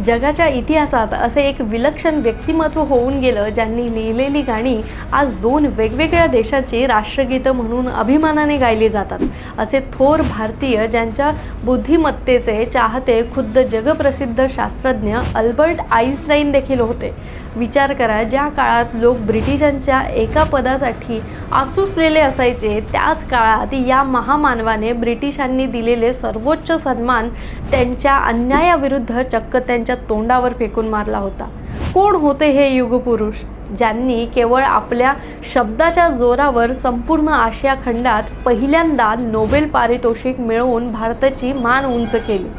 जगाच्या इतिहासात असे एक विलक्षण व्यक्तिमत्व होऊन गेलं ज्यांनी लिहिलेली गाणी आज 2 वेगवेगळ्या देशाची राष्ट्रगीतं म्हणून अभिमानाने गायली जातात। असे थोर भारतीय ज्यांच्या बुद्धिमत्तेचे चाहते खुद्द जगप्रसिद्ध शास्त्रज्ञ अल्बर्ट आइन्स्टाईन देखील होते। विचार करा, ज्या काळात लोक ब्रिटिशांच्या एका पदासाठी आसुसलेले असायचे त्याच काळात या महामानवाने ब्रिटिशांनी दिलेले सर्वोच्च सन्मान त्यांच्या अन्यायाविरुद्ध चक्क त्यांच्या तोंडावर फेकून मारला होता। कोण होते हे युगपुरुष ज्यांनी केवळ आपल्या शब्दाच्या जोरावर संपूर्ण आशिया खंडात पहिल्यांदा नोबेल पारितोषिक मिळवून भारताची मान उंच केली?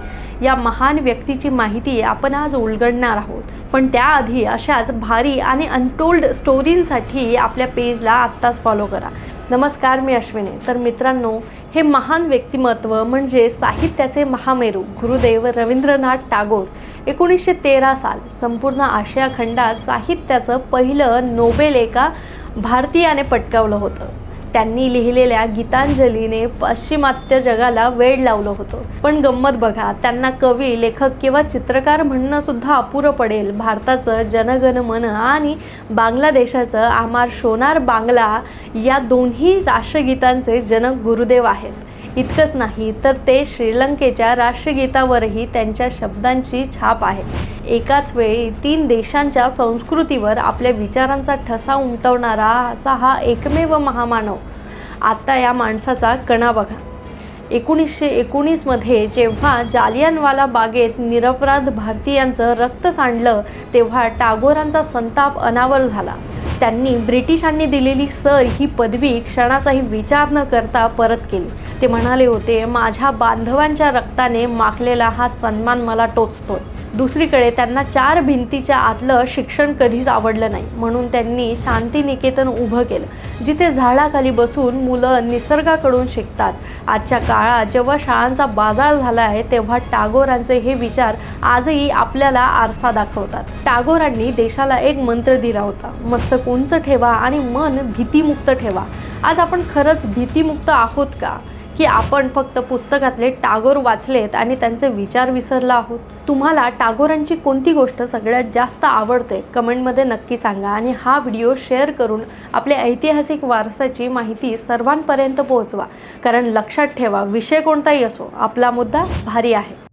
या महान व्यक्तीची माहिती आपण आज उलगडणार आहोत, पण त्याआधी अशाच भारी आणि अनटोल्ड स्टोरींसाठी आपल्या पेजला आत्ताच फॉलो करा। नमस्कार, मी अश्विनी। तर मित्रांनो, हे महान व्यक्तिमत्व म्हणजे साहित्याचे महामेरू गुरुदेव रवींद्रनाथ टागोर। 1913 साल संपूर्ण आशिया खंडात साहित्याचं पहिलं नोबेल एका भारतीयाने पटकावलं होतं। त्यांनी लिहिलेल्या गीतांजलीने पाश्चिमात्य जगाला वेड लावलं होतं। पण गंमत बघा, त्यांना कवी, लेखक किंवा चित्रकार म्हणणं सुद्धा अपुरं पडेल। भारताचं जनगण मन आणि बांगलादेशाचं आमार सोनार बांगला या दोन्ही राष्ट्रगीतांचे जनक गुरुदेव आहेत। इतकंच नाही तर ते श्रीलंकेच्या राष्ट्रगीतावरही त्यांच्या शब्दांची छाप आहे। एकाच वेळी 3 देशांच्या संस्कृतीवर आपल्या विचारांचा ठसा उमटवणारा असा हा एकमेव महामानव। आता या माणसाचा कणा बघा। 1919 मध्ये जेव्हा जालियनवाला बागेत निरपराध भारतीयांचं रक्त सांडलं तेव्हा टागोरांचा संताप अनावर झाला। त्यांनी ब्रिटिशांनी दिलेली सर ही पदवी क्षणाचाही विचार न करता परत केली। ते म्हणाले होते, माझ्या बांधवांच्या रक्ताने माखलेला हा सन्मान मला टोचतोय। दुसरीकडे त्यांना 4 भिंतीच्या आतलं शिक्षण कधीच आवडलं नाही, म्हणून त्यांनी शांतिनिकेतन उभं केलं, जिथे झाडाखाली बसून मुलं निसर्गाकडून शिकतात। आजच्या काळात जेव्हा शाळांचा बाजार झाला आहे तेव्हा टागोरांचे हे विचार आजही आपल्याला आरसा दाखवतात। टागोरांनी देशाला एक मंत्र दिला होता, मस्तक उंच ठेवा आणि मन भीतीमुक्त ठेवा। आज आपण खरंच भीतीमुक्त आहोत का, की आपण फक्त पुस्तकातले टागोर वाचलेत आणि त्यांचे विचार विसरला आहोत? तुम्हाला टागोरांची कोणती गोष्ट सगळ्यात जास्त आवडते कमेंटमध्ये नक्की सांगा आणि हा व्हिडिओ शेअर करून आपल्या ऐतिहासिक वारसाची माहिती सर्वांपर्यंत पोहोचवा। कारण लक्षात ठेवा, विषय कोणताही असो, आपला मुद्दा भारी आहे।